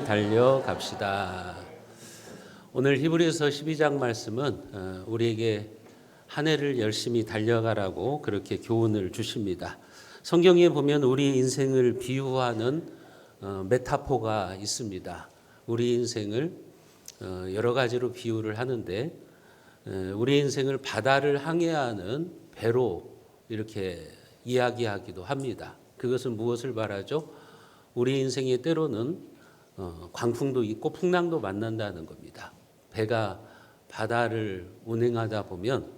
달려갑시다. 오늘 히브리서 12장 말씀은 우리에게 한 해를 열심히 달려가라고 그렇게 교훈을 주십니다. 성경에 보면 우리 인생을 비유하는 메타포가 있습니다. 우리 인생을 여러 가지로 비유를 하는데 우리 인생을 바다를 항해하는 배로 이렇게 이야기하기도 합니다. 그것은 무엇을 말하죠? 우리 인생에 때로는 광풍도 있고 풍랑도 만난다는 겁니다. 배가 바다를 운행하다 보면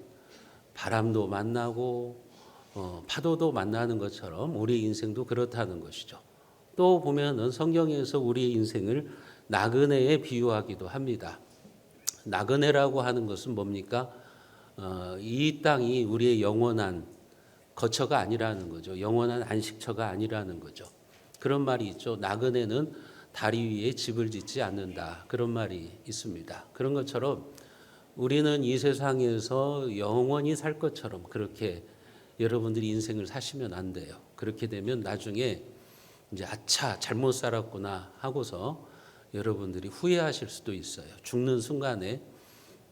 바람도 만나고 파도도 만나는 것처럼 우리 인생도 그렇다는 것이죠. 또 보면은 성경에서 우리 인생을 나그네에 비유하기도 합니다. 나그네라고 하는 것은 뭡니까? 이 땅이 우리의 영원한 거처가 아니라는 거죠. 영원한 안식처가 아니라는 거죠. 그런 말이 있죠. 나그네는 다리 위에 집을 짓지 않는다. 그런 말이 있습니다. 그런 것처럼 우리는 이 세상에서 영원히 살 것처럼 그렇게 여러분들이 인생을 사시면 안 돼요. 그렇게 되면 나중에 이제 아차 잘못 살았구나 하고서 여러분들이 후회하실 수도 있어요. 죽는 순간에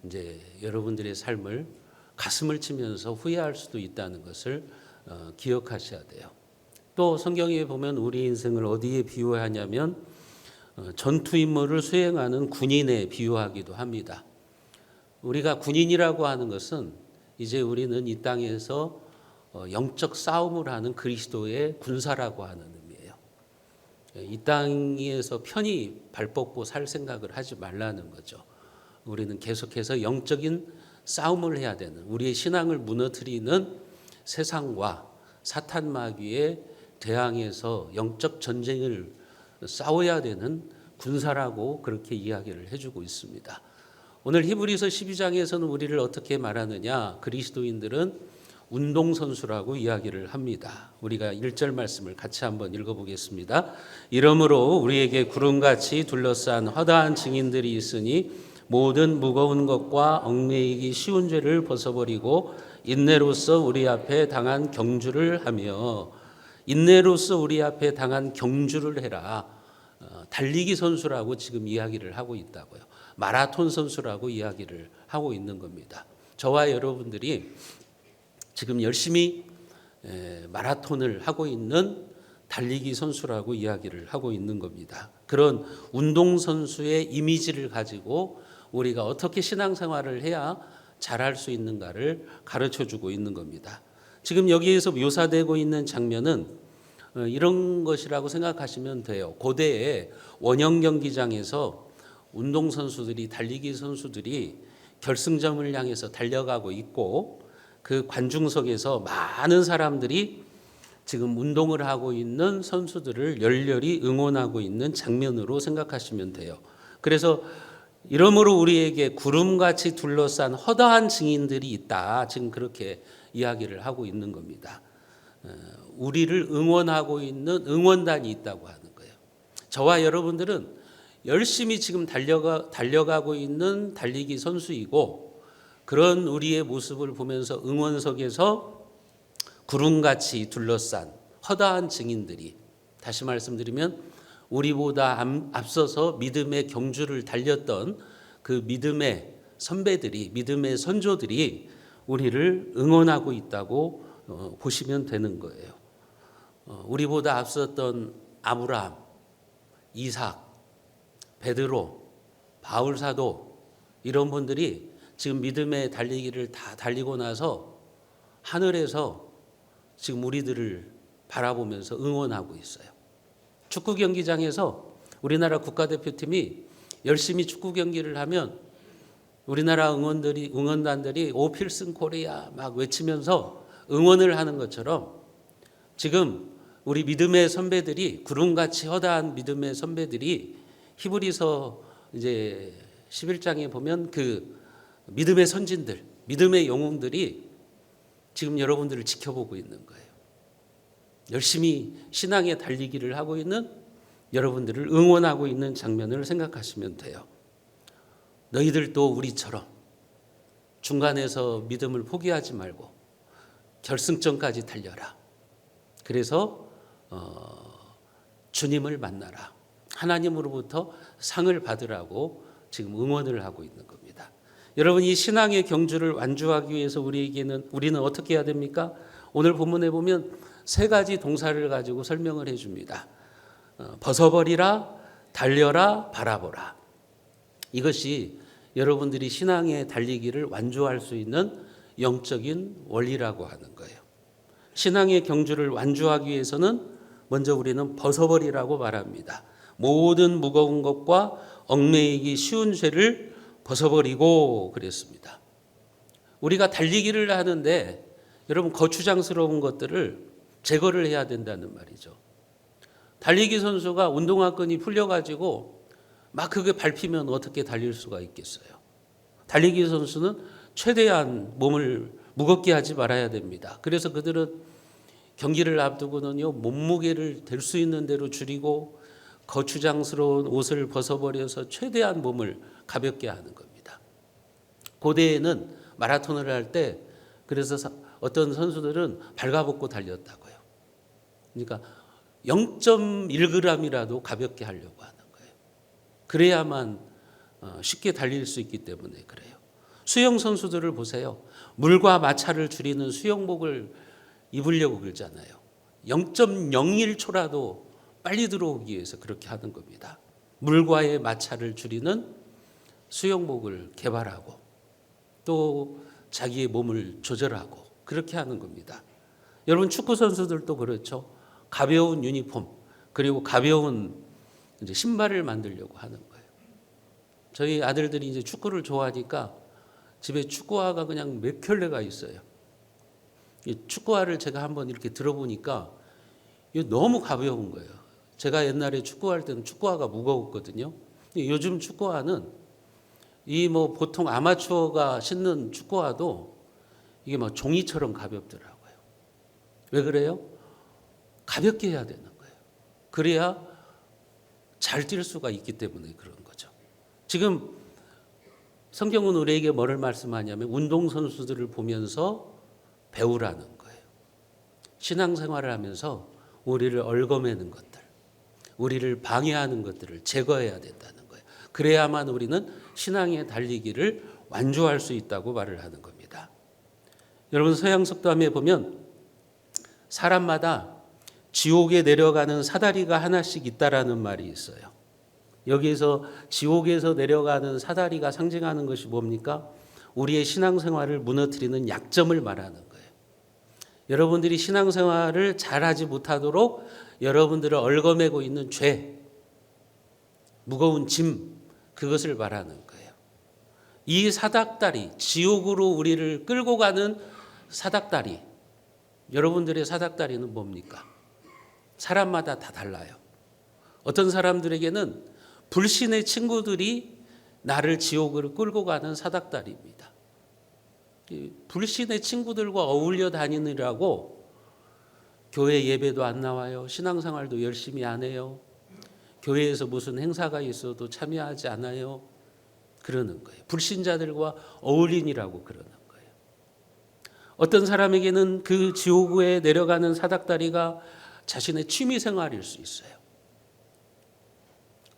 이제 여러분들의 삶을 가슴을 치면서 후회할 수도 있다는 것을 기억하셔야 돼요. 또 성경에 보면 우리 인생을 어디에 비유하냐면 전투 임무를 수행하는 군인에 비유하기도 합니다. 우리가 군인이라고 하는 것은 이제 우리는 이 땅에서 영적 싸움을 하는 그리스도의 군사라고 하는 의미예요. 이 땅에서 편히 발 뻗고 살 생각을 하지 말라는 거죠. 우리는 계속해서 영적인 싸움을 해야 되는, 우리의 신앙을 무너뜨리는 세상과 사탄 마귀에 대항해서 영적 전쟁을 싸워야 되는 군사라고 그렇게 이야기를 해주고 있습니다. 오늘 히브리서 12장에서는 우리를 어떻게 말하느냐? 그리스도인들은 운동선수라고 이야기를 합니다. 우리가 1절 말씀을 같이 한번 읽어보겠습니다. 이러므로 우리에게 구름같이 둘러싼 허다한 증인들이 있으니 모든 무거운 것과 얽매이기 쉬운 죄를 벗어버리고 인내로서 우리 앞에 당한 경주를 하며, 인내로서 우리 앞에 당한 경주를 해라. 달리기 선수라고 지금 이야기를 하고 있다고요. 마라톤 선수라고 이야기를 하고 있는 겁니다. 저와 여러분들이 지금 열심히 마라톤을 하고 있는 달리기 선수라고 이야기를 하고 있는 겁니다. 그런 운동선수의 이미지를 가지고 우리가 어떻게 신앙생활을 해야 잘할 수 있는가를 가르쳐주고 있는 겁니다. 지금 여기에서 묘사되고 있는 장면은 이런 것이라고 생각하시면 돼요. 고대의 원형 경기장에서 운동선수들이, 달리기 선수들이 결승점을 향해서 달려가고 있고 그 관중석에서 많은 사람들이 지금 운동을 하고 있는 선수들을 열렬히 응원하고 있는 장면으로 생각하시면 돼요. 그래서 이러므로 우리에게 구름같이 둘러싼 허다한 증인들이 있다. 지금 그렇게 이야기를 하고 있는 겁니다. 우리를 응원하고 있는 응원단이 있다고 하는 거예요. 저와 여러분들은 열심히 지금 달려가고 있는 달리기 선수이고, 그런 우리의 모습을 보면서 응원석에서 구름같이 둘러싼 허다한 증인들이, 다시 말씀드리면 우리보다 앞서서 믿음의 경주를 달렸던 그 믿음의 선배들이, 믿음의 선조들이 우리를 응원하고 있다고 보시면 되는 거예요. 우리보다 앞섰던 아브라함, 이삭, 베드로, 바울 사도, 이런 분들이 지금 믿음의 달리기를 다 달리고 나서 하늘에서 지금 우리들을 바라보면서 응원하고 있어요. 축구 경기장에서 우리나라 국가대표팀이 열심히 축구 경기를 하면 우리나라 응원단들이 오 필승 코리아 막 외치면서 응원을 하는 것처럼 지금 우리 믿음의 선배들이, 구름같이 허다한 믿음의 선배들이, 히브리서 이제 11장에 보면 그 믿음의 선진들, 믿음의 영웅들이 지금 여러분들을 지켜보고 있는 거예요. 열심히 신앙의 달리기를 하고 있는 여러분들을 응원하고 있는 장면을 생각하시면 돼요. 너희들도 우리처럼 중간에서 믿음을 포기하지 말고 결승점까지 달려라. 그래서 주님을 만나라. 하나님으로부터 상을 받으라고 지금 응원을 하고 있는 겁니다. 여러분, 이 신앙의 경주를 완주하기 위해서 우리는 어떻게 해야 됩니까? 오늘 본문에 보면 세 가지 동사를 가지고 설명을 해줍니다. 벗어버리라, 달려라, 바라보라. 이것이 여러분들이 신앙의 달리기를 완주할 수 있는 영적인 원리라고 하는 거예요. 신앙의 경주를 완주하기 위해서는 먼저 우리는 벗어버리라고 말합니다. 모든 무거운 것과 얽매이기 쉬운 죄를 벗어버리고 그랬습니다. 우리가 달리기를 하는데 여러분, 거추장스러운 것들을 제거를 해야 된다는 말이죠. 달리기 선수가 운동화끈이 풀려가지고 막 그게 밟히면 어떻게 달릴 수가 있겠어요. 달리기 선수는 최대한 몸을 무겁게 하지 말아야 됩니다. 그래서 그들은 경기를 앞두고는요, 몸무게를 될 수 있는 대로 줄이고 거추장스러운 옷을 벗어버려서 최대한 몸을 가볍게 하는 겁니다. 고대에는 마라톤을 할 때 그래서 어떤 선수들은 발가벗고 달렸다고요. 그러니까 0.1g이라도 가볍게 하려고 하는 거예요. 그래야만 쉽게 달릴 수 있기 때문에 그래요. 수영 선수들을 보세요. 물과 마찰을 줄이는 수영복을 입으려고 그러잖아요. 0.01초라도 빨리 들어오기 위해서 그렇게 하는 겁니다. 물과의 마찰을 줄이는 수영복을 개발하고 또 자기의 몸을 조절하고 그렇게 하는 겁니다. 여러분, 축구 선수들도 그렇죠. 가벼운 유니폼 그리고 가벼운 이제 신발을 만들려고 하는 거예요. 저희 아들들이 이제 축구를 좋아하니까 집에 축구화가 그냥 몇 켤레가 있어요. 이 축구화를 제가 한번 이렇게 들어보니까 이게 너무 가벼운 거예요. 제가 옛날에 축구할 때는 축구화가 무거웠거든요. 요즘 축구화는 이 뭐 보통 아마추어가 신는 축구화도 이게 막 종이처럼 가볍더라고요. 왜 그래요? 가볍게 해야 되는 거예요. 그래야 잘 뛸 수가 있기 때문에 그런 거죠. 지금 성경은 우리에게 뭐를 말씀하냐면 운동선수들을 보면서 배우라는 거예요. 신앙생활을 하면서 우리를 얽어매는 것들, 우리를 방해하는 것들을 제거해야 된다는 거예요. 그래야만 우리는 신앙의 달리기를 완주할 수 있다고 말을 하는 겁니다. 여러분, 서양석담에 보면 사람마다 지옥에 내려가는 사다리가 하나씩 있다라는 말이 있어요. 여기에서 지옥에서 내려가는 사다리가 상징하는 것이 뭡니까? 우리의 신앙생활을 무너뜨리는 약점을 말하는 거예요. 여러분들이 신앙생활을 잘하지 못하도록 여러분들을 얽어매고 있는 죄, 무거운 짐, 그것을 말하는 거예요. 이 사닥다리, 지옥으로 우리를 끌고 가는 사닥다리, 여러분들의 사닥다리는 뭡니까? 사람마다 다 달라요. 어떤 사람들에게는 불신의 친구들이 나를 지옥으로 끌고 가는 사닥다리입니다. 불신의 친구들과 어울려 다니느라고 교회 예배도 안 나와요. 신앙생활도 열심히 안 해요. 교회에서 무슨 행사가 있어도 참여하지 않아요. 그러는 거예요. 불신자들과 어울리니라고 그러는 거예요. 어떤 사람에게는 그 지옥에 내려가는 사닥다리가 자신의 취미 생활일 수 있어요.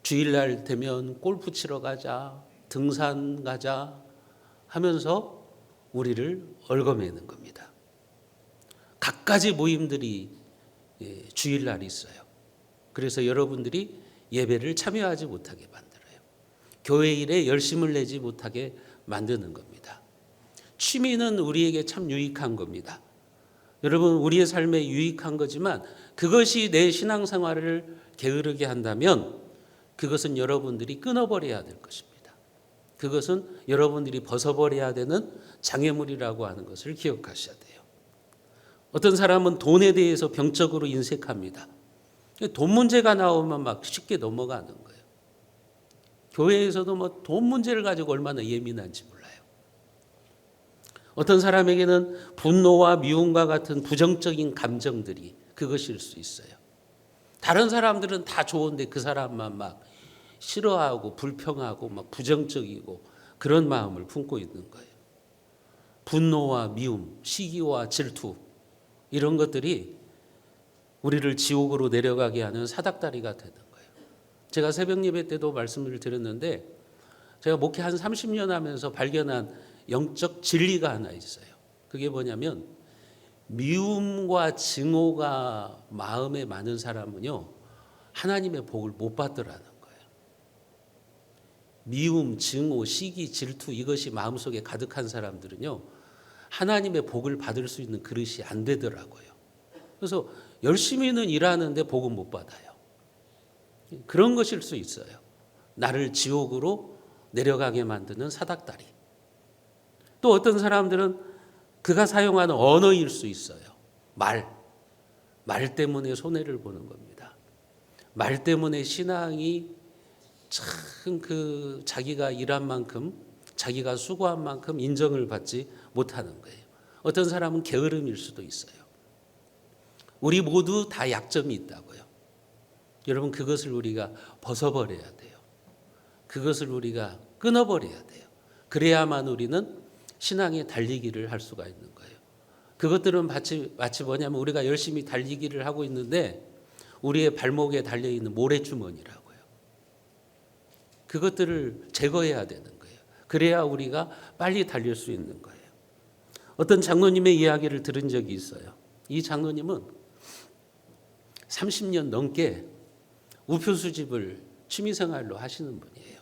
주일날 되면 골프 치러 가자, 등산 가자 하면서 우리를 얽어매는 겁니다. 갖가지 모임들이 주일날 있어요. 그래서 여러분들이 예배를 참여하지 못하게 만들어요. 교회 일에 열심을 내지 못하게 만드는 겁니다. 취미는 우리에게 참 유익한 겁니다. 여러분, 우리의 삶에 유익한 거지만 그것이 내 신앙생활을 게으르게 한다면 그것은 여러분들이 끊어버려야 될 것입니다. 그것은 여러분들이 벗어버려야 되는 장애물이라고 하는 것을 기억하셔야 돼요. 어떤 사람은 돈에 대해서 병적으로 인색합니다. 돈 문제가 나오면 막 쉽게 넘어가는 거예요. 교회에서도 뭐 돈 문제를 가지고 얼마나 예민한지 몰라요. 어떤 사람에게는 분노와 미움과 같은 부정적인 감정들이 그것일 수 있어요. 다른 사람들은 다 좋은데 그 사람만 막 싫어하고 불평하고 막 부정적이고 그런 마음을 품고 있는 거예요. 분노와 미움, 시기와 질투, 이런 것들이 우리를 지옥으로 내려가게 하는 사닥다리가 되는 거예요. 제가 새벽 예배 때도 말씀을 드렸는데 제가 목회 한 30년 하면서 발견한 영적 진리가 하나 있어요. 그게 뭐냐면 미움과 증오가 마음에 많은 사람은요 하나님의 복을 못 받더라는 거예요. 미움, 증오, 시기, 질투 이것이 마음속에 가득한 사람들은요 하나님의 복을 받을 수 있는 그릇이 안 되더라고요. 그래서 열심히는 일하는데 복은 못 받아요. 그런 것일 수 있어요. 나를 지옥으로 내려가게 만드는 사닥다리. 또 어떤 사람들은 그가 사용하는 언어일 수 있어요. 말 때문에 손해를 보는 겁니다. 말 때문에 신앙이 참 그 자기가 일한 만큼 자기가 수고한 만큼 인정을 받지 못하는 거예요. 어떤 사람은 게으름일 수도 있어요. 우리 모두 다 약점이 있다고요. 여러분 그것을 우리가 벗어버려야 돼요. 그것을 우리가 끊어버려야 돼요. 그래야만 우리는 신앙의 달리기를 할 수가 있는 거예요. 그것들은 마치 뭐냐면 우리가 열심히 달리기를 하고 있는데 우리의 발목에 달려있는 모래주머니라고요. 그것들을 제거해야 되는 거예요. 그래야 우리가 빨리 달릴 수 있는 거예요. 어떤 장로님의 이야기를 들은 적이 있어요. 이 장로님은 30년 넘게 우표 수집을 취미생활로 하시는 분이에요.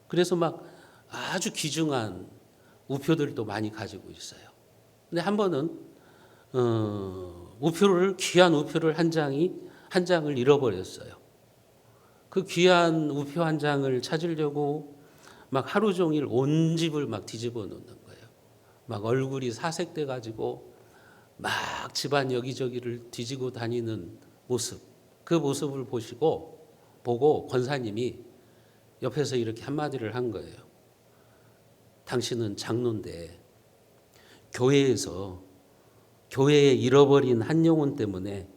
그래서 막 아주 귀중한 우표들도 많이 가지고 있어요. 근데 한 번은 귀한 우표를 한 장을 잃어버렸어요. 그 귀한 우표 한 장을 찾으려고 막 하루 종일 온 집을 막 뒤집어 놓는 거예요. 막 얼굴이 사색돼 가지고 막 집안 여기저기를 뒤지고 다니는 모습. 그 모습을 보고 권사님이 옆에서 이렇게 한마디를 한 거예요. 당신은 장로인데 교회에 잃어버린 한 영혼 때문에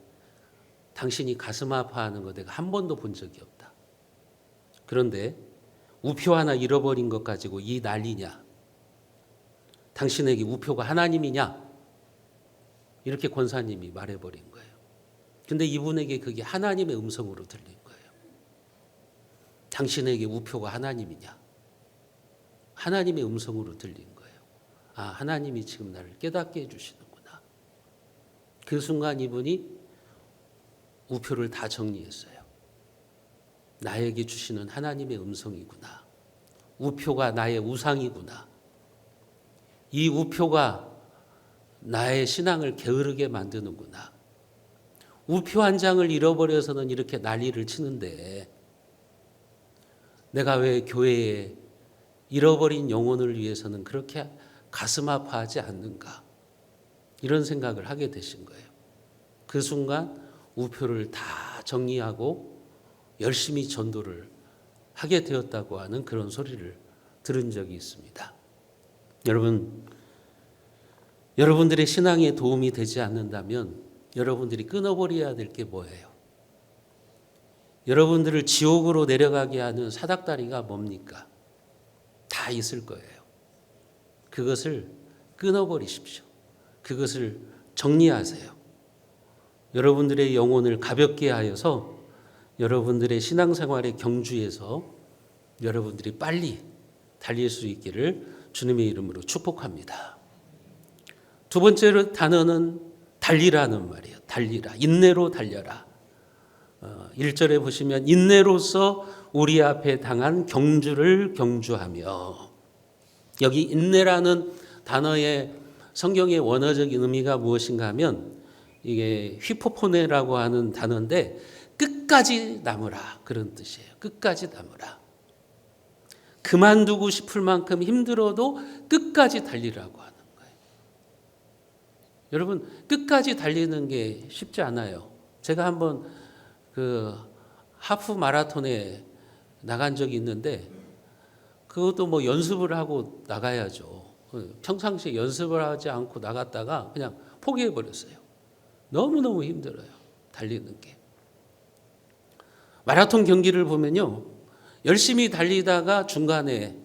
당신이 가슴 아파하는 거 내가 한 번도 본 적이 없다. 그런데 우표 하나 잃어버린 것 가지고 이 난리냐? 당신에게 우표가 하나님이냐? 이렇게 권사님이 말해버린 거예요. 근데 이분에게 그게 하나님의 음성으로 들린 거예요. 당신에게 우표가 하나님이냐? 하나님의 음성으로 들린 거예요. 아, 하나님이 지금 나를 깨닫게 해주시는구나. 그 순간 이분이 우표를 다 정리했어요. 나에게 주시는 하나님의 음성이구나. 우표가 나의 우상이구나. 이 우표가 나의 신앙을 게으르게 만드는구나. 우표 한 장을 잃어버려서는 이렇게 난리를 치는데 내가 왜 교회에 잃어버린 영혼을 위해서는 그렇게 가슴 아파하지 않는가. 이런 생각을 하게 되신 거예요. 그 순간 우표를 다 정리하고 열심히 전도를 하게 되었다고 하는 그런 소리를 들은 적이 있습니다. 여러분들의 신앙에 도움이 되지 않는다면 여러분들이 끊어버려야 될 게 뭐예요? 여러분들을 지옥으로 내려가게 하는 사닥다리가 뭡니까? 다 있을 거예요. 그것을 끊어버리십시오. 그것을 정리하세요. 여러분들의 영혼을 가볍게 하여서 여러분들의 신앙생활의 경주에서 여러분들이 빨리 달릴 수 있기를 주님의 이름으로 축복합니다. 두 번째 단어는 달리라는 말이에요. 달리라. 인내로 달려라. 1절에 보시면 인내로서 우리 앞에 당한 경주를 경주하며, 여기 인내라는 단어의 성경의 원어적인 의미가 무엇인가 하면 이게 휘포포네라고 하는 단어인데 끝까지 남으라 그런 뜻이에요. 끝까지 남으라. 그만두고 싶을 만큼 힘들어도 끝까지 달리라고 하는 거예요. 여러분 끝까지 달리는 게 쉽지 않아요. 제가 한번 그 하프 마라톤에 나간 적이 있는데 그것도 뭐 연습을 하고 나가야죠. 평상시에 연습을 하지 않고 나갔다가 그냥 포기해 버렸어요. 너무너무 힘들어요. 달리는 게. 마라톤 경기를 보면요. 열심히 달리다가 중간에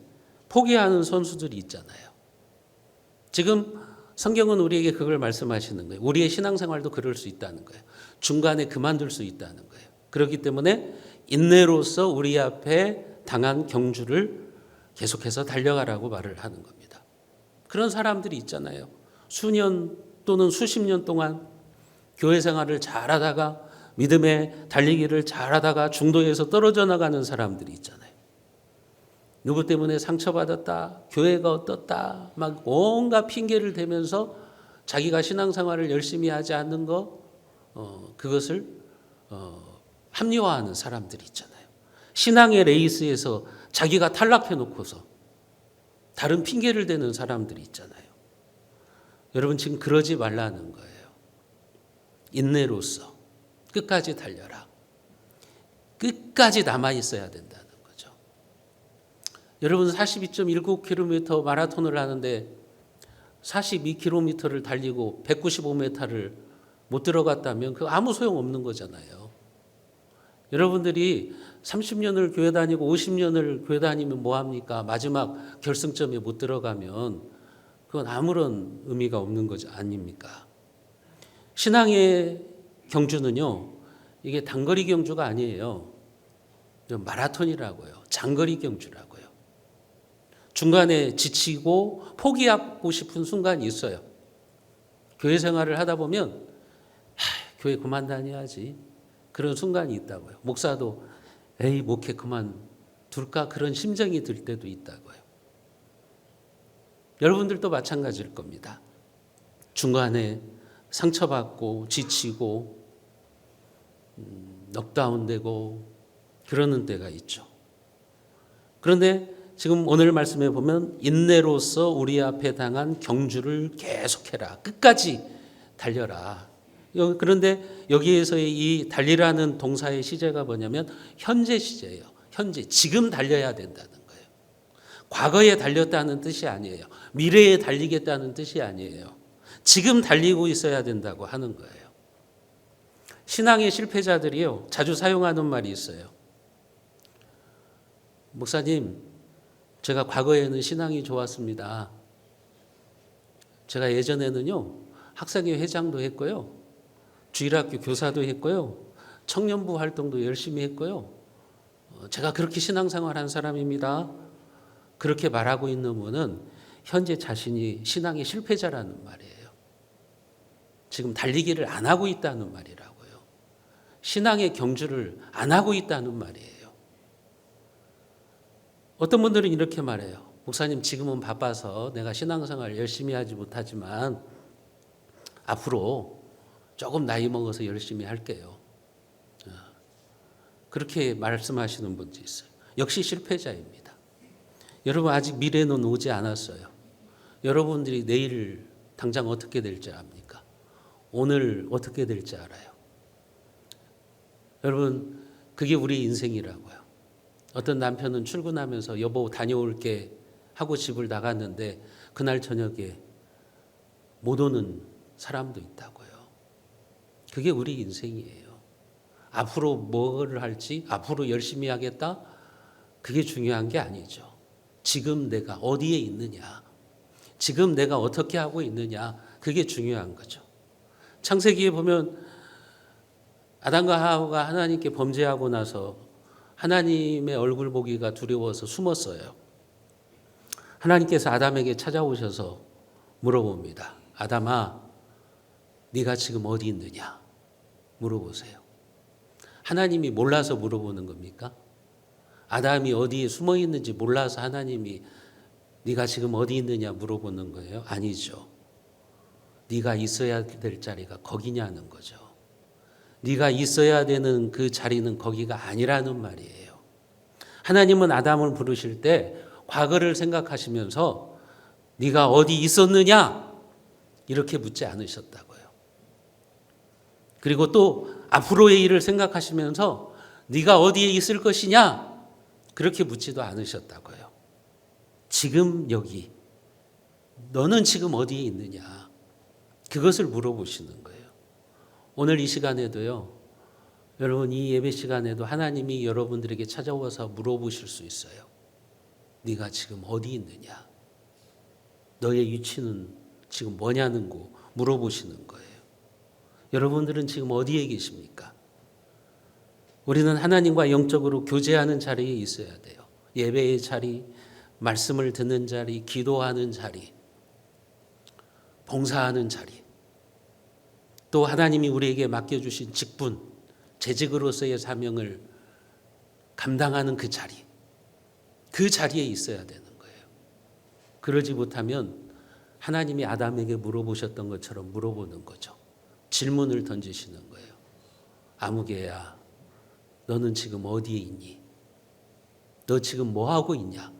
포기하는 선수들이 있잖아요. 지금 성경은 우리에게 그걸 말씀하시는 거예요. 우리의 신앙생활도 그럴 수 있다는 거예요. 중간에 그만둘 수 있다는 거예요. 그렇기 때문에 인내로서 우리 앞에 당한 경주를 계속해서 달려가라고 말을 하는 겁니다. 그런 사람들이 있잖아요. 수년 또는 수십 년 동안 교회 생활을 잘하다가 믿음의 달리기를 잘하다가 중도에서 떨어져 나가는 사람들이 있잖아요. 누구 때문에 상처받았다, 교회가 어떻다, 막 온갖 핑계를 대면서 자기가 신앙생활을 열심히 하지 않는 그것을 합리화하는 사람들이 있잖아요. 신앙의 레이스에서 자기가 탈락해 놓고서 다른 핑계를 대는 사람들이 있잖아요. 여러분 지금 그러지 말라는 거예요. 인내로서 끝까지 달려라. 끝까지 남아 있어야 된다는 거죠. 여러분 42.19km 마라톤을 하는데 42km를 달리고 195m를 못 들어갔다면 그 아무 소용 없는 거잖아요. 여러분들이 30년을 교회 다니고 50년을 교회 다니면 뭐합니까? 마지막 결승점에 못 들어가면 그건 아무런 의미가 없는 거죠. 아닙니까? 신앙의 경주는요, 이게 단거리 경주가 아니에요. 마라톤이라고요. 장거리 경주라고요. 중간에 지치고 포기하고 싶은 순간이 있어요. 교회 생활을 하다 보면 교회 그만 다녀야지. 그런 순간이 있다고요. 목사도 에이 목회 그만둘까 그런 심정이 들 때도 있다고요. 여러분들도 마찬가지일 겁니다. 중간에 상처받고 지치고 넉다운되고 그러는 때가 있죠. 그런데 지금 오늘 말씀에 보면 인내로서 우리 앞에 당한 경주를 계속해라. 끝까지 달려라. 그런데 여기에서의 이 달리라는 동사의 시제가 뭐냐면 현재 시제예요. 현재, 지금 달려야 된다는 거예요. 과거에 달렸다는 뜻이 아니에요. 미래에 달리겠다는 뜻이 아니에요. 지금 달리고 있어야 된다고 하는 거예요. 신앙의 실패자들이요, 자주 사용하는 말이 있어요. 목사님, 제가 과거에는 신앙이 좋았습니다. 제가 예전에는요, 학생회 회장도 했고요. 주일학교 교사도 했고요. 청년부 활동도 열심히 했고요. 제가 그렇게 신앙생활한 사람입니다. 그렇게 말하고 있는 분은 현재 자신이 신앙의 실패자라는 말이에요. 지금 달리기를 안 하고 있다는 말이라고요. 신앙의 경주를 안 하고 있다는 말이에요. 어떤 분들은 이렇게 말해요. 목사님, 지금은 바빠서 내가 신앙생활 열심히 하지 못하지만 앞으로 조금 나이 먹어서 열심히 할게요. 그렇게 말씀하시는 분도 있어요. 역시 실패자입니다. 여러분 아직 미래는 오지 않았어요. 여러분들이 내일 당장 어떻게 될지 압니까? 오늘 어떻게 될지 알아요. 여러분 그게 우리 인생이라고요. 어떤 남편은 출근하면서 여보 다녀올게 하고 집을 나갔는데 그날 저녁에 못 오는 사람도 있다고요. 그게 우리 인생이에요. 앞으로 뭐를 할지, 앞으로 열심히 하겠다? 그게 중요한 게 아니죠. 지금 내가 어디에 있느냐, 지금 내가 어떻게 하고 있느냐, 그게 중요한 거죠. 창세기에 보면 아담과 하와가 하나님께 범죄하고 나서 하나님의 얼굴 보기가 두려워서 숨었어요. 하나님께서 아담에게 찾아오셔서 물어봅니다. 아담아, 네가 지금 어디 있느냐? 물어보세요. 하나님이 몰라서 물어보는 겁니까? 아담이 어디에 숨어 있는지 몰라서 하나님이 네가 지금 어디 있느냐 물어보는 거예요? 아니죠. 네가 있어야 될 자리가 거기냐는 거죠. 네가 있어야 되는 그 자리는 거기가 아니라는 말이에요. 하나님은 아담을 부르실 때 과거를 생각하시면서 네가 어디 있었느냐 이렇게 묻지 않으셨다고요. 그리고 또 앞으로의 일을 생각하시면서 네가 어디에 있을 것이냐 그렇게 묻지도 않으셨다고요. 지금 여기 너는 지금 어디에 있느냐 그것을 물어보시는 거예요. 오늘 이 시간에도요, 여러분 이 예배 시간에도 하나님이 여러분들에게 찾아와서 물어보실 수 있어요. 네가 지금 어디 있느냐, 너의 위치는 지금 뭐냐는 거 물어보시는 거예요. 여러분들은 지금 어디에 계십니까? 우리는 하나님과 영적으로 교제하는 자리에 있어야 돼요. 예배의 자리, 말씀을 듣는 자리, 기도하는 자리, 봉사하는 자리, 또 하나님이 우리에게 맡겨주신 직분, 재직으로서의 사명을 감당하는 그 자리에 있어야 되는 거예요. 그러지 못하면 하나님이 아담에게 물어보셨던 것처럼 물어보는 거죠. 질문을 던지시는 거예요. 아무개야, 너는 지금 어디에 있니? 너 지금 뭐 하고 있냐?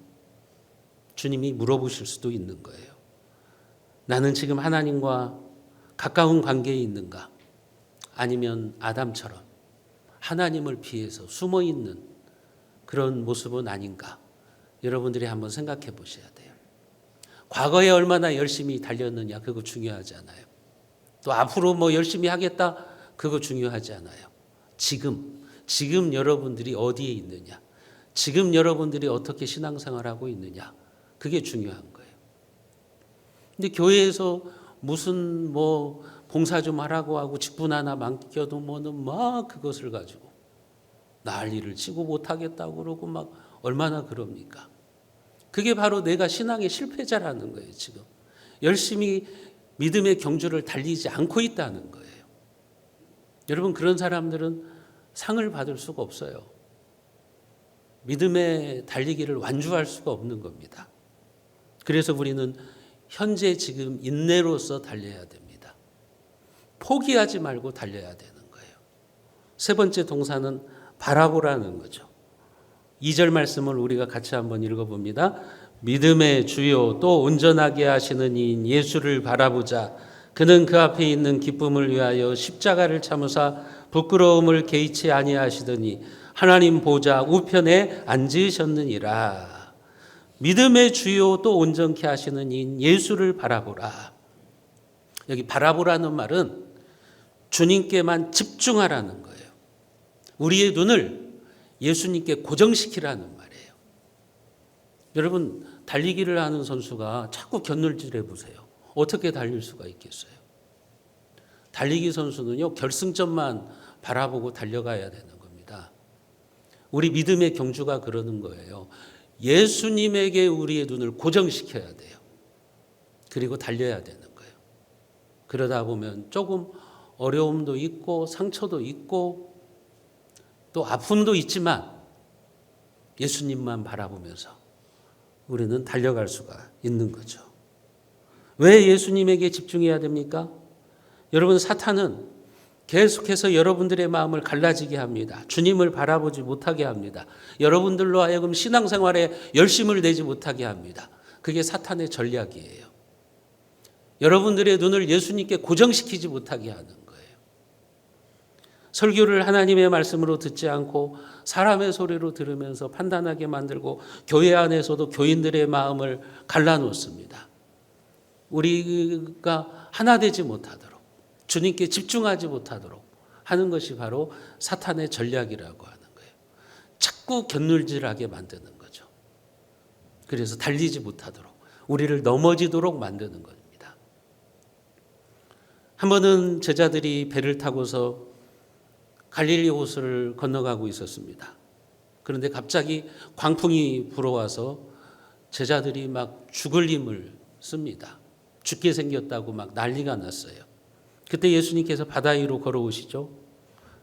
주님이 물어보실 수도 있는 거예요. 나는 지금 하나님과 가까운 관계에 있는가? 아니면 아담처럼 하나님을 피해서 숨어 있는 그런 모습은 아닌가? 여러분들이 한번 생각해 보셔야 돼요. 과거에 얼마나 열심히 달렸느냐, 그거 중요하지 않아요. 또 앞으로 뭐 열심히 하겠다, 그거 중요하지 않아요. 지금 여러분들이 어디에 있느냐, 지금 여러분들이 어떻게 신앙생활하고 있느냐, 그게 중요한 거예요. 근데 교회에서 무슨 뭐 봉사 좀 하라고 하고 직분 하나 맡겨두면은 막 그것을 가지고 난리를 치고 못하겠다고 그러고 막 얼마나 그럽니까? 그게 바로 내가 신앙의 실패자라는 거예요. 지금 열심히 믿음의 경주를 달리지 않고 있다는 거예요. 여러분, 그런 사람들은 상을 받을 수가 없어요. 믿음의 달리기를 완주할 수가 없는 겁니다. 그래서 우리는 현재 지금 인내로서 달려야 됩니다. 포기하지 말고 달려야 되는 거예요. 세 번째 동사는 바라보라는 거죠. 2절 말씀을 우리가 같이 한번 읽어봅니다. 믿음의 주요 또 온전하게 하시는 이인 예수를 바라보자. 그는 그 앞에 있는 기쁨을 위하여 십자가를 참으사 부끄러움을 개의치 아니하시더니 하나님 보좌 우편에 앉으셨느니라. 믿음의 주요 또 온전케 하시는 이인 예수를 바라보라. 여기 바라보라는 말은 주님께만 집중하라는 거예요. 우리의 눈을 예수님께 고정시키라는 말이에요. 여러분, 달리기를 하는 선수가 자꾸 곁눈질해 보세요. 어떻게 달릴 수가 있겠어요? 달리기 선수는요, 결승점만 바라보고 달려가야 되는 겁니다. 우리 믿음의 경주가 그러는 거예요. 예수님에게 우리의 눈을 고정시켜야 돼요. 그리고 달려야 되는 거예요. 그러다 보면 조금 어려움도 있고 상처도 있고 또 아픔도 있지만 예수님만 바라보면서 우리는 달려갈 수가 있는 거죠. 왜 예수님에게 집중해야 됩니까? 여러분, 사탄은 계속해서 여러분들의 마음을 갈라지게 합니다. 주님을 바라보지 못하게 합니다. 여러분들로 하여금 신앙생활에 열심을 내지 못하게 합니다. 그게 사탄의 전략이에요. 여러분들의 눈을 예수님께 고정시키지 못하게 하는 거예요. 설교를 하나님의 말씀으로 듣지 않고 사람의 소리로 들으면서 판단하게 만들고 교회 안에서도 교인들의 마음을 갈라놓습니다. 우리가 하나 되지 못하도록, 주님께 집중하지 못하도록 하는 것이 바로 사탄의 전략이라고 하는 거예요. 자꾸 곁눈질하게 만드는 거죠. 그래서 달리지 못하도록, 우리를 넘어지도록 만드는 겁니다. 한 번은 제자들이 배를 타고서 갈릴리 호수를 건너가고 있었습니다. 그런데 갑자기 광풍이 불어와서 제자들이 막 죽을 힘을 씁니다. 죽게 생겼다고 막 난리가 났어요. 그때 예수님께서 바다 위로 걸어오시죠.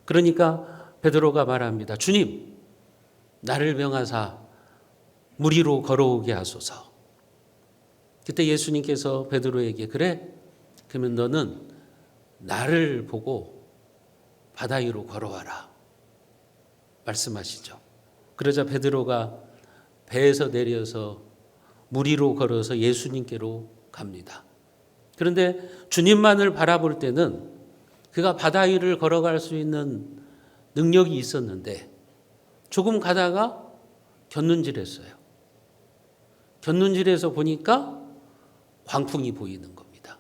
그러니까 베드로가 말합니다. 주님, 나를 명하사 물 위로 걸어오게 하소서. 그때 예수님께서 베드로에게 그래? 그러면 너는 나를 보고 바다 위로 걸어와라 말씀하시죠. 그러자 베드로가 배에서 내려서 물 위로 걸어서 예수님께로 갑니다. 그런데 주님만을 바라볼 때는 그가 바다 위를 걸어갈 수 있는 능력이 있었는데 조금 가다가 곁눈질했어요. 곁눈질해서 보니까 광풍이 보이는 겁니다.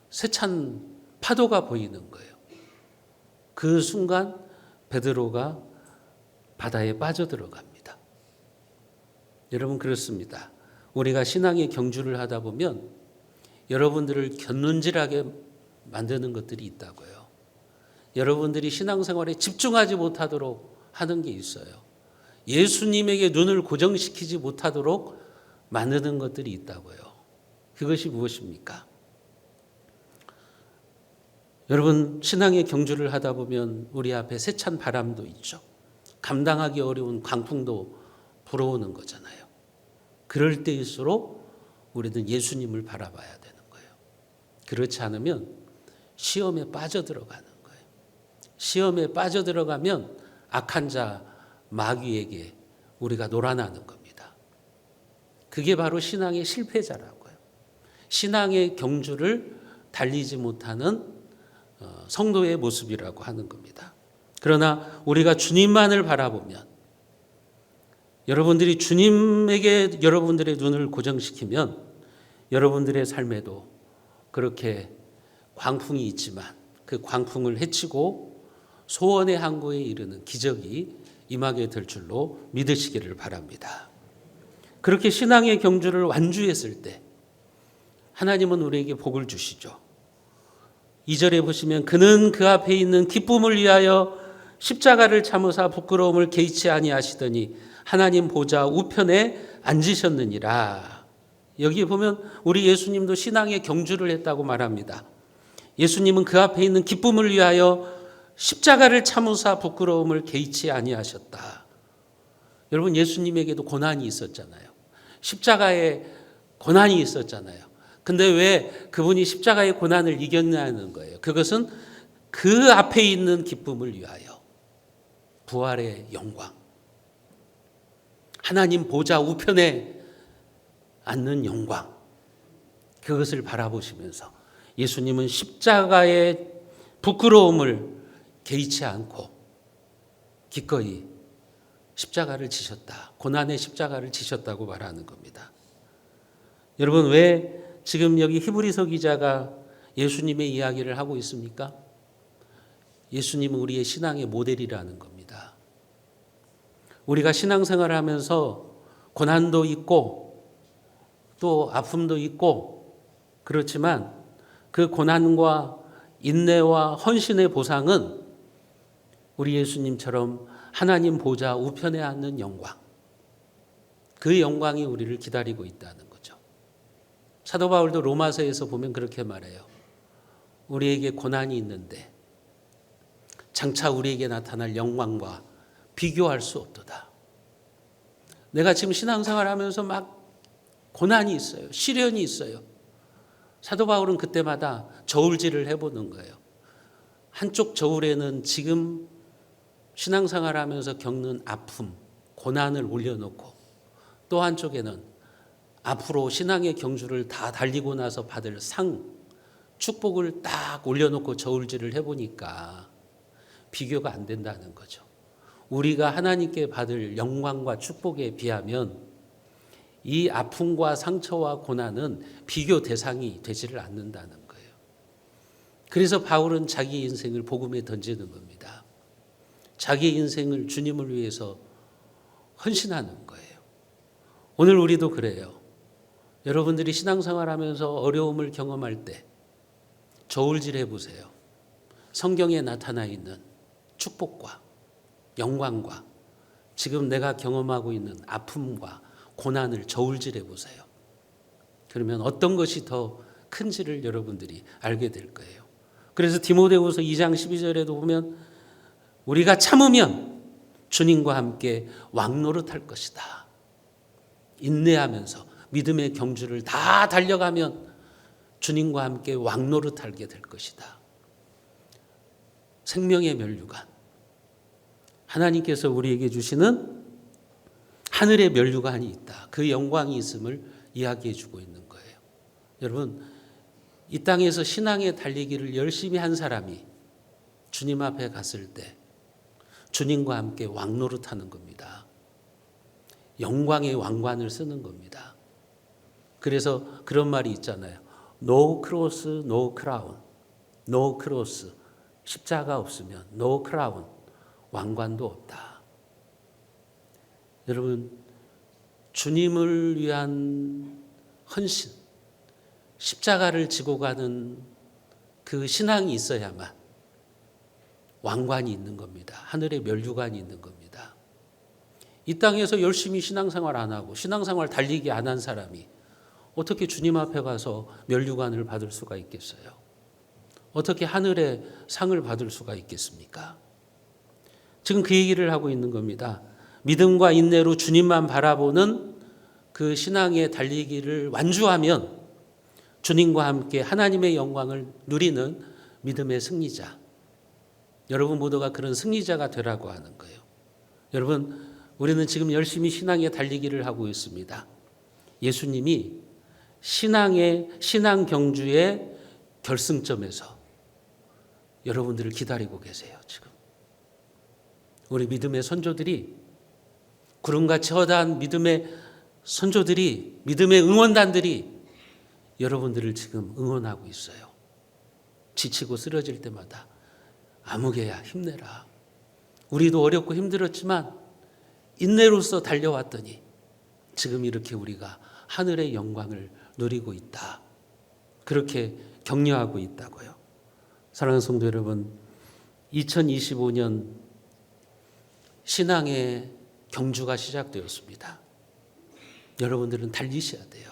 세찬 파도가 보이는 거예요. 그 순간 베드로가 바다에 빠져들어갑니다. 여러분, 그렇습니다. 우리가 신앙의 경주를 하다 보면 여러분들을 곁눈질하게 만드는 것들이 있다고요. 여러분들이 신앙생활에 집중하지 못하도록 하는 게 있어요. 예수님에게 눈을 고정시키지 못하도록 만드는 것들이 있다고요. 그것이 무엇입니까? 여러분, 신앙의 경주를 하다 보면 우리 앞에 세찬 바람도 있죠. 감당하기 어려운 광풍도 불어오는 거잖아요. 그럴 때일수록 우리는 예수님을 바라봐야 되는 거예요. 그렇지 않으면 시험에 빠져들어가는 거예요. 시험에 빠져들어가면 악한 자 마귀에게 우리가 놀아나는 겁니다. 그게 바로 신앙의 실패자라고요. 신앙의 경주를 달리지 못하는 성도의 모습이라고 하는 겁니다. 그러나 우리가 주님만을 바라보면, 여러분들이 주님에게 여러분들의 눈을 고정시키면 여러분들의 삶에도 그렇게 광풍이 있지만 그 광풍을 헤치고 소원의 항구에 이르는 기적이 임하게 될 줄로 믿으시기를 바랍니다. 그렇게 신앙의 경주를 완주했을 때 하나님은 우리에게 복을 주시죠. 2절에 보시면 그는 그 앞에 있는 기쁨을 위하여 십자가를 참으사 부끄러움을 개의치 아니하시더니 하나님 보좌 우편에 앉으셨느니라. 여기 보면 우리 예수님도 신앙의 경주를 했다고 말합니다. 예수님은 그 앞에 있는 기쁨을 위하여 십자가를 참으사 부끄러움을 개의치 아니하셨다. 여러분, 예수님에게도 고난이 있었잖아요. 십자가에 고난이 있었잖아요. 근데 왜 그분이 십자가의 고난을 이겼냐는 거예요. 그것은 그 앞에 있는 기쁨을 위하여 부활의 영광, 하나님 보좌 우편에 앉는 영광, 그것을 바라보시면서 예수님은 십자가의 부끄러움을 개의치 않고 기꺼이 십자가를 지셨다. 고난의 십자가를 지셨다고 말하는 겁니다. 여러분, 왜 지금 여기 히브리서 기자가 예수님의 이야기를 하고 있습니까? 예수님은 우리의 신앙의 모델이라는 겁니다. 우리가 신앙생활을 하면서 고난도 있고 또 아픔도 있고 그렇지만 그 고난과 인내와 헌신의 보상은 우리 예수님처럼 하나님 보좌 우편에 앉는 영광, 그 영광이 우리를 기다리고 있다는 거죠. 사도 바울도 로마서에서 보면 그렇게 말해요. 우리에게 고난이 있는데 장차 우리에게 나타날 영광과 비교할 수 없도다. 내가 지금 신앙생활 하면서 막 고난이 있어요. 시련이 있어요. 사도 바울은 그때마다 저울질을 해보는 거예요. 한쪽 저울에는 지금 신앙생활 하면서 겪는 아픔, 고난을 올려놓고 또 한쪽에는 앞으로 신앙의 경주를 다 달리고 나서 받을 상, 축복을 딱 올려놓고 저울질을 해보니까 비교가 안 된다는 거죠. 우리가 하나님께 받을 영광과 축복에 비하면 이 아픔과 상처와 고난은 비교 대상이 되지를 않는다는 거예요. 그래서 바울은 자기 인생을 복음에 던지는 겁니다. 자기 인생을 주님을 위해서 헌신하는 거예요. 오늘 우리도 그래요. 여러분들이 신앙생활 하면서 어려움을 경험할 때 저울질 해보세요. 성경에 나타나 있는 축복과 영광과 지금 내가 경험하고 있는 아픔과 고난을 저울질 해보세요. 그러면 어떤 것이 더 큰지를 여러분들이 알게 될 거예요. 그래서 디모데후서 2장 12절에도 보면 우리가 참으면 주님과 함께 왕노릇할 것이다. 인내하면서 믿음의 경주를 다 달려가면 주님과 함께 왕노릇하게 될 것이다. 생명의 면류관, 하나님께서 우리에게 주시는 하늘의 면류관이 있다. 그 영광이 있음을 이야기해 주고 있는 거예요. 여러분, 이 땅에서 신앙의 달리기를 열심히 한 사람이 주님 앞에 갔을 때 주님과 함께 왕노릇하는 겁니다. 영광의 왕관을 쓰는 겁니다. 그래서 그런 말이 있잖아요. No cross, no crown. No cross, 십자가 없으면 no crown, 왕관도 없다. 여러분, 주님을 위한 헌신, 십자가를 지고 가는 그 신앙이 있어야만 왕관이 있는 겁니다. 하늘의 면류관이 있는 겁니다. 이 땅에서 열심히 신앙생활 안 하고 신앙생활 달리기 안 한 사람이 어떻게 주님 앞에 가서 면류관을 받을 수가 있겠어요? 어떻게 하늘의 상을 받을 수가 있겠습니까? 지금 그 얘기를 하고 있는 겁니다. 믿음과 인내로 주님만 바라보는 그 신앙의 달리기를 완주하면 주님과 함께 하나님의 영광을 누리는 믿음의 승리자. 여러분 모두가 그런 승리자가 되라고 하는 거예요. 여러분, 우리는 지금 열심히 신앙의 달리기를 하고 있습니다. 예수님이 신앙 경주의 결승점에서 여러분들을 기다리고 계세요, 지금. 우리 믿음의 선조들이, 구름같이 허다한 믿음의 선조들이, 믿음의 응원단들이 여러분들을 지금 응원하고 있어요. 지치고 쓰러질 때마다 아무개야 힘내라. 우리도 어렵고 힘들었지만 인내로서 달려왔더니 지금 이렇게 우리가 하늘의 영광을 누리고 있다. 그렇게 격려하고 있다고요. 사랑하는 성도 여러분, 2025년 신앙의 경주가 시작되었습니다. 여러분들은 달리셔야 돼요.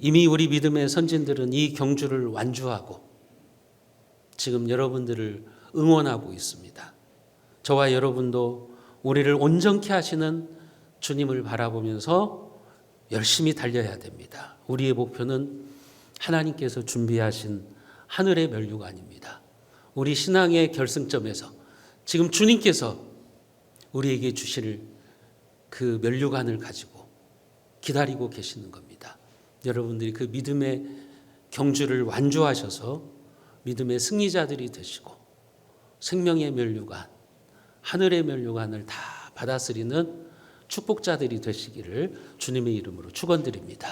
이미 우리 믿음의 선진들은 이 경주를 완주하고 지금 여러분들을 응원하고 있습니다. 저와 여러분도 우리를 온전케 하시는 주님을 바라보면서 열심히 달려야 됩니다. 우리의 목표는 하나님께서 준비하신 하늘의 면류관입니다. 우리 신앙의 결승점에서 지금 주님께서 우리에게 주실 그 면류관을 가지고 기다리고 계시는 겁니다. 여러분들이 그 믿음의 경주를 완주하셔서 믿음의 승리자들이 되시고 생명의 면류관, 하늘의 면류관을 다 받아쓰리는 축복자들이 되시기를 주님의 이름으로 축원드립니다.